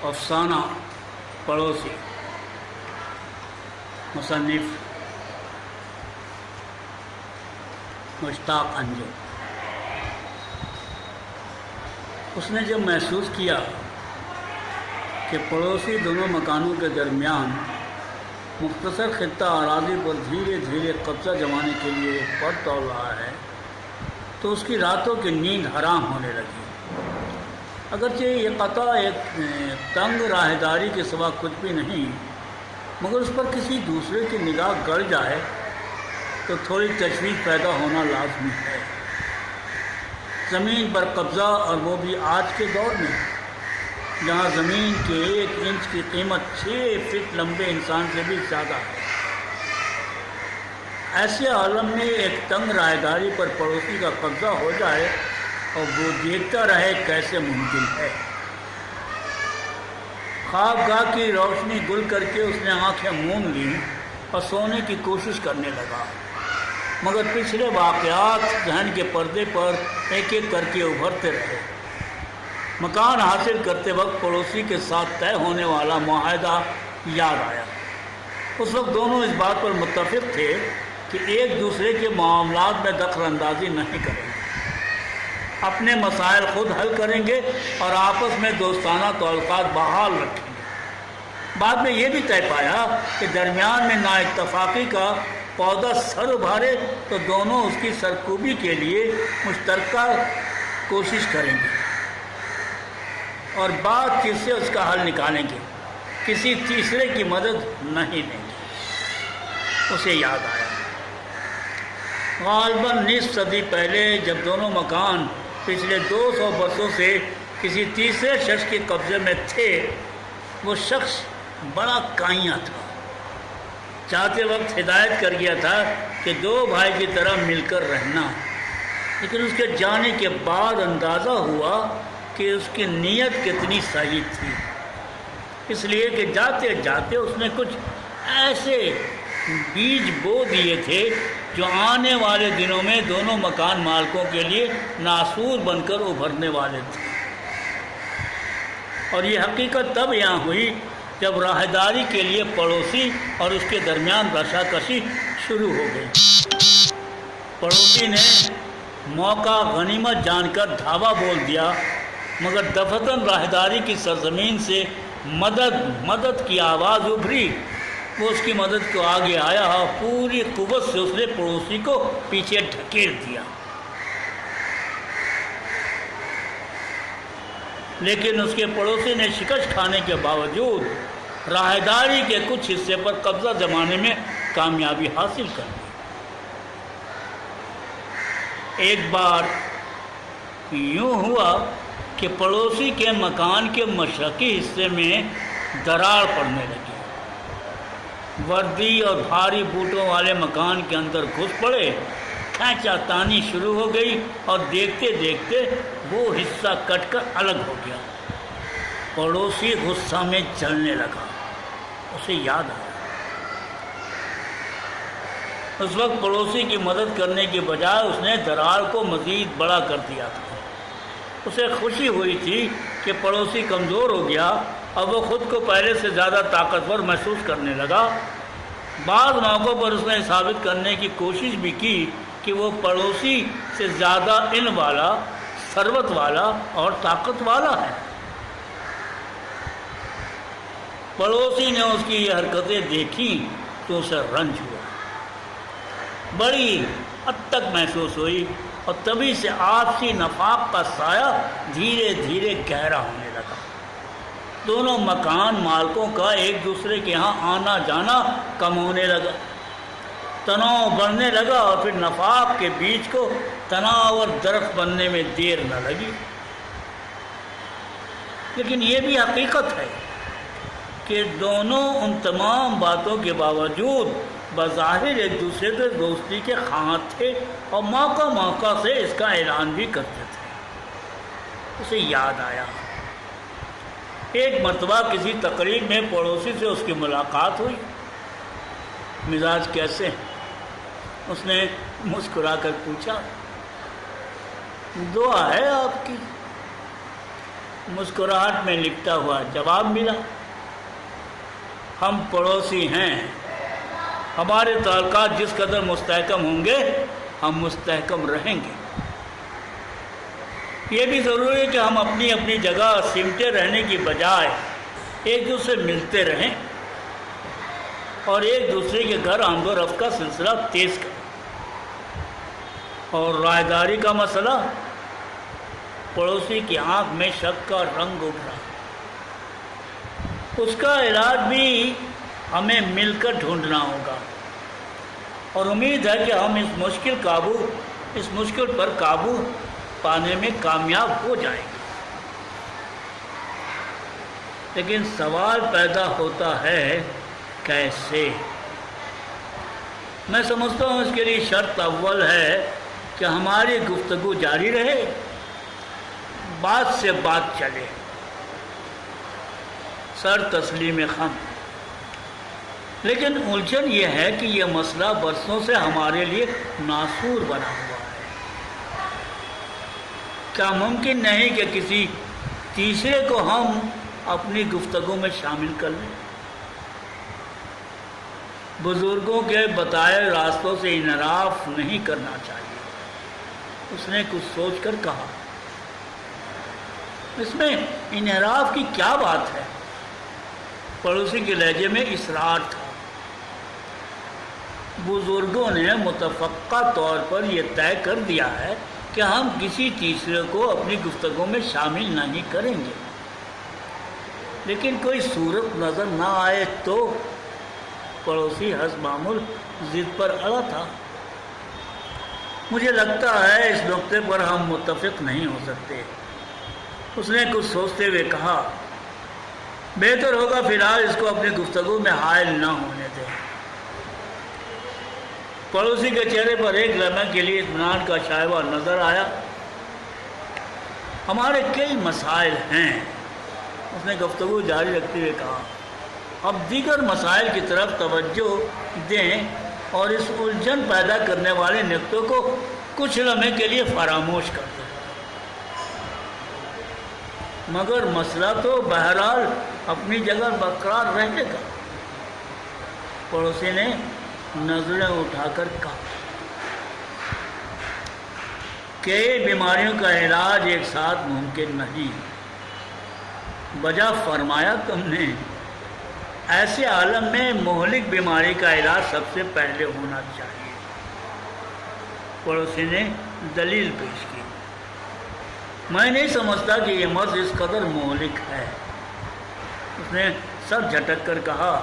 افسانہ پڑوسی، مصنف مشتاق انجم۔ اس نے جب محسوس کیا کہ پڑوسی دونوں مکانوں کے درمیان مختصر خطہ اراضی پر دھیرے دھیرے قبضہ جمانے کے لیے پر توڑ رہا ہے تو اس کی راتوں کی نیند حرام ہونے لگی۔ اگرچہ یہ قطع ایک تنگ راہداری کے سوا کچھ بھی نہیں، مگر اس پر کسی دوسرے کی نگاہ گڑ جائے تو تھوڑی تشویش پیدا ہونا لازمی ہے۔ زمین پر قبضہ، اور وہ بھی آج کے دور میں جہاں زمین کے 1 انچ کی قیمت 6 فٹ لمبے انسان سے بھی زیادہ ہے۔ ایسے عالم میں ایک تنگ راہداری پر پڑوسی کا قبضہ ہو جائے اور وہ دیکھتا رہے کیسے ممکن ہے؟ خوابگاہ کی روشنی گل کر کے اس نے آنکھیں موند لیں اور سونے کی کوشش کرنے لگا، مگر پچھلے واقعات ذہن کے پردے پر ایک ایک کر کے ابھرتے رہے۔ مکان حاصل کرتے وقت پڑوسی کے ساتھ طے ہونے والا معاہدہ یاد آیا۔ اس وقت دونوں اس بات پر متفق تھے کہ ایک دوسرے کے معاملات میں دخل اندازی نہیں کریں گے، اپنے مسائل خود حل کریں گے اور آپس میں دوستانہ تعلقات بحال رکھیں گے۔ بعد میں یہ بھی طے پایا کہ درمیان میں نا اتفاقی کا پودا سر ابھارے تو دونوں اس کی سرکوبی کے لیے مشترکہ کوشش کریں گے اور بات چیت سے اس کا حل نکالیں گے، کسی تیسرے کی مدد نہیں لیں گے۔ اسے یاد آیا غالباً نصف صدی پہلے جب دونوں مکان پچھلے 200 برسوں سے کسی تیسرے شخص کے قبضے میں تھے، وہ شخص بڑا کائیاں تھا۔ چاہتے وقت ہدایت کر گیا تھا کہ 2 بھائی کی طرح مل کر رہنا، لیکن اس کے جانے کے بعد اندازہ ہوا کہ اس کی نیت کتنی صحیح تھی، اس لیے کہ جاتے جاتے اس نے کچھ ایسے بیج بو دیے تھے جو آنے والے دنوں میں دونوں مکان مالکوں کے لیے ناسور بن کر ابھرنے والے تھے۔ اور یہ حقیقت تب یہاں ہوئی جب راہداری کے لیے پڑوسی اور اس کے درمیان رشاکشی شروع ہو گئی۔ پڑوسی نے موقع غنیمت جان کر دھاوا بول دیا، مگر دفتن راہداری کی سرزمین سے مدد کی آواز ابھری۔ وہ اس کی مدد کو آگے آیا اور پوری قوت سے اس نے پڑوسی کو پیچھے ڈھکیل دیا، لیکن اس کے پڑوسی نے شکست کھانے کے باوجود راہداری کے کچھ حصے پر قبضہ جمانے میں کامیابی حاصل کر لی۔ ایک بار یوں ہوا کہ پڑوسی کے مکان کے مشرقی حصے میں دراڑ پڑنے لگی۔ وردی اور بھاری بوٹوں والے مکان کے اندر گھس پڑے، کھینچا تانی شروع ہو گئی اور دیکھتے دیکھتے وہ حصہ کٹ کر الگ ہو گیا۔ پڑوسی غصہ میں جلنے لگا۔ اسے یاد آیا اس وقت پڑوسی کی مدد کرنے کے بجائے اس نے دراڑ کو مزید بڑا کر دیا تھا۔ اسے خوشی ہوئی تھی کہ پڑوسی کمزور ہو گیا اور وہ خود کو پہلے سے زیادہ طاقتور محسوس کرنے لگا۔ بعض موقعوں پر اس نے ثابت کرنے کی کوشش بھی کی کہ وہ پڑوسی سے زیادہ علم والا، ثروت والا اور طاقت والا ہے۔ پڑوسی نے اس کی یہ حرکتیں دیکھیں تو اسے رنج ہوا، بڑی حد تک محسوس ہوئی، اور تبھی سے آپسی نفاق کا سایہ دھیرے دھیرے گہرا ہونے لگا۔ دونوں مکان مالکوں کا ایک دوسرے کے ہاں آنا جانا کم ہونے لگا، تناؤ بڑھنے لگا، اور پھر نفاق کے بیج کو تناؤ اور درخت بننے میں دیر نہ لگی۔ لیکن یہ بھی حقیقت ہے کہ دونوں ان تمام باتوں کے باوجود بظاہر ایک دوسرے کے دوستی کے خواہاں تھے اور موقع موقع سے اس کا اعلان بھی کرتے تھے۔ اسے یاد آیا ایک مرتبہ کسی تقریب میں پڑوسی سے اس کی ملاقات ہوئی۔ مزاج کیسے ہیں؟ اس نے مسکرا کر پوچھا۔ دعا ہے آپ کی۔ مسکراہٹ میں لکھتا ہوا جواب ملا، ہم پڑوسی ہیں، ہمارے تعلقات جس قدر مستحکم ہوں گے ہم مستحکم رہیں گے۔ یہ بھی ضروری ہے کہ ہم اپنی اپنی جگہ سمٹے رہنے کی بجائے ایک دوسرے ملتے رہیں اور ایک دوسرے کے گھر آمد و رفت کا سلسلہ تیز کریں۔ اور رائے کا مسئلہ، پڑوسی کی آنکھ میں شک کا رنگ اٹھ رہا، اس کا علاج بھی ہمیں مل کر ڈھونڈنا ہوگا، اور امید ہے کہ ہم اس مشکل پر قابو پانے میں کامیاب ہو جائیں گے۔ لیکن سوال پیدا ہوتا ہے کیسے؟ میں سمجھتا ہوں اس کے لیے شرط اول ہے کہ ہماری گفتگو جاری رہے، بات سے بات چلے، سر تسلیم خم۔ لیکن الجھن یہ ہے کہ یہ مسئلہ برسوں سے ہمارے لیے ناسور بنا ہوا ہے۔ کیا ممکن نہیں کہ کسی تیسرے کو ہم اپنی گفتگو میں شامل کر لیں؟ بزرگوں کے بتائے راستوں سے انحراف نہیں کرنا چاہیے، اس نے کچھ سوچ کر کہا۔ اس میں انحراف کی کیا بات ہے؟ پڑوسی کے لہجے میں اصرار تھا۔ بزرگوں نے متفقہ طور پر یہ طے کر دیا ہے کہ ہم کسی تیسرے کو اپنی گفتگو میں شامل نہیں کریں گے، لیکن کوئی صورت نظر نہ آئے تو؟ پڑوسی حسب معمول ضد پر اڑا تھا۔ مجھے لگتا ہے اس نقطے پر ہم متفق نہیں ہو سکتے، اس نے کچھ سوچتے ہوئے کہا۔ بہتر ہوگا فی الحال اس کو اپنی گفتگو میں حائل نہ ہونے دیں۔ پڑوسی کے چہرے پر ایک لمحے کے لیے اطمینان کا شائبہ نظر آیا۔ ہمارے کئی مسائل ہیں، اس نے گفتگو جاری رکھتے ہوئے کہا، اب دیگر مسائل کی طرف توجہ دیں اور اس الجھن پیدا کرنے والے نقطوں کو کچھ لمحے کے لیے فراموش کر دیں۔ مگر مسئلہ تو بہرحال اپنی جگہ برقرار رہے گا، پڑوسی نے نظریں اٹھا کر کہا۔ کئی بیماریوں کا علاج ایک ساتھ ممکن نہیں، بجا فرمایا تم نے۔ ایسے عالم میں مہلک بیماری کا علاج سب سے پہلے ہونا چاہیے، پڑوسی نے دلیل پیش کی۔ میں نہیں سمجھتا کہ یہ مرض اس قدر مہلک ہے، اس نے سر جھٹک کر کہا۔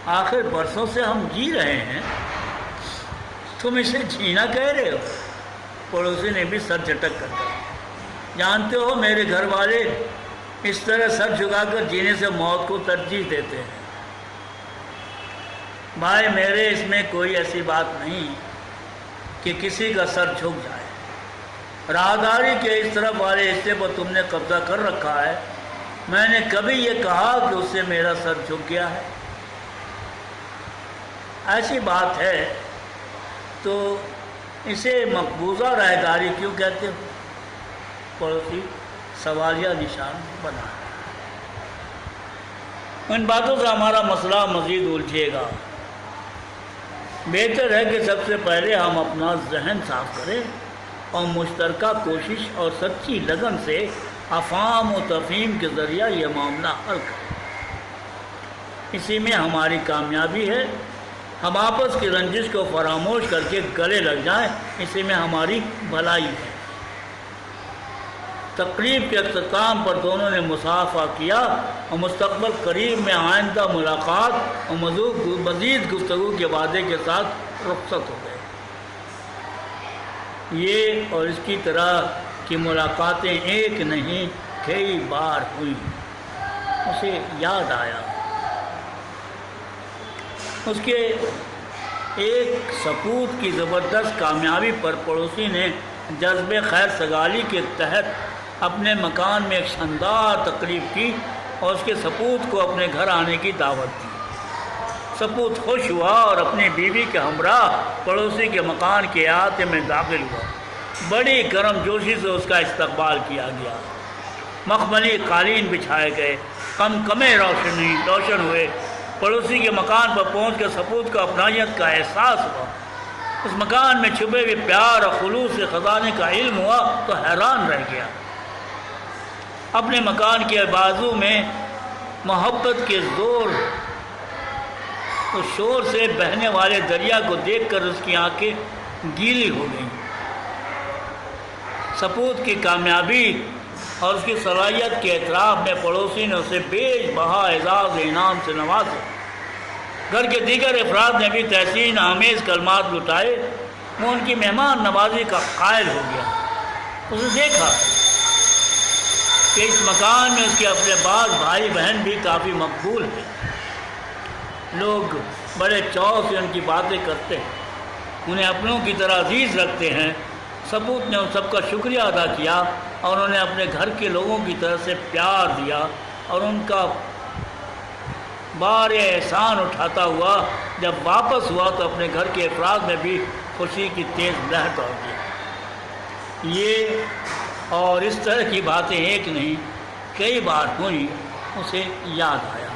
آخر برسوں سے ہم جی رہے ہیں، تم اسے جینا کہہ رہے ہو؟ پڑوسی نے بھی سر جھٹک کر کہا۔ جانتے ہو میرے گھر والے اس طرح سر جھکا کر جینے سے موت کو ترجیح دیتے ہیں۔ بھائی میرے، اس میں کوئی ایسی بات نہیں کہ کسی کا سر جھک جائے۔ راہداری کے اس طرف والے حصے پر تم نے قبضہ کر رکھا ہے، میں نے کبھی یہ کہا کہ اس سے میرا سر جھک گیا ہے؟ ایسی بات ہے تو اسے مقبوضہ راہداری کیوں کہتے ہو؟ پڑوسی سوالیہ نشان بنا۔ ان باتوں سے ہمارا مسئلہ مزید الجھے گا۔ بہتر ہے کہ سب سے پہلے ہم اپنا ذہن صاف کریں اور مشترکہ کوشش اور سچی لگن سے افہام و تفہیم کے ذریعہ یہ معاملہ حل کریں۔ اسی میں ہماری کامیابی ہے۔ ہم آپس کی رنجش کو فراموش کر کے گلے لگ جائیں، اسی میں ہماری بھلائی ہے۔ تقریب کے اختتام پر دونوں نے مصافحہ کیا اور مستقبل قریب میں آئندہ ملاقات اور مزید گفتگو کے وعدے کے ساتھ رخصت ہو گئے۔ یہ اور اس کی طرح کی ملاقاتیں ایک نہیں کئی بار ہوئیں۔ اسے یاد آیا اس کے ایک سپوت کی زبردست کامیابی پر پڑوسی نے جذب خیر سگالی کے تحت اپنے مکان میں ایک شاندار تقریب کی اور اس کے سپوت کو اپنے گھر آنے کی دعوت دی۔ سپوت خوش ہوا اور اپنی بیوی کے ہمراہ پڑوسی کے مکان کے احاطے میں داخل ہوا۔ بڑی گرم جوشی سے اس کا استقبال کیا گیا۔ مخملی قالین بچھائے گئے، قمقمے روشن ہوئے۔ پڑوسی کے مکان پر پہنچ کر سپوت کو اپنائیت کا احساس ہوا۔ اس مکان میں چھپے ہوئے پیار اور خلوص کے خزانے کا علم ہوا تو حیران رہ گیا۔ اپنے مکان کے بازو میں محبت کے زور اور شور سے بہنے والے دریا کو دیکھ کر اس کی آنکھیں گیلی ہو گئیں۔ سپوت کی کامیابی اور اس کی صلاحیت کے اعتراف میں پڑوسی نے اسے بیش بہا اعزاز انعام سے نوازا۔ گھر کے دیگر افراد نے بھی تحسین آمیز کلمات لٹائے۔ وہ ان کی مہمان نوازی کا قائل ہو گیا۔ اس نے دیکھا کہ اس مکان میں اس کے اپنے بعض بھائی بہن بھی کافی مقبول ہیں۔ لوگ بڑے چاؤ سے ان کی باتیں کرتے ہیں، انہیں اپنوں کی طرح عزیز رکھتے ہیں۔ سپوت نے ان سب کا شکریہ ادا کیا اور انہیں اپنے گھر کے لوگوں کی طرف سے پیار دیا، اور ان کا بار احسان اٹھاتا ہوا جب واپس ہوا تو اپنے گھر کے افراد میں بھی خوشی کی تیز لہر دوڑ گئی۔ یہ اور اس طرح کی باتیں ایک نہیں کئی بار ہوئی، اسے یاد آیا۔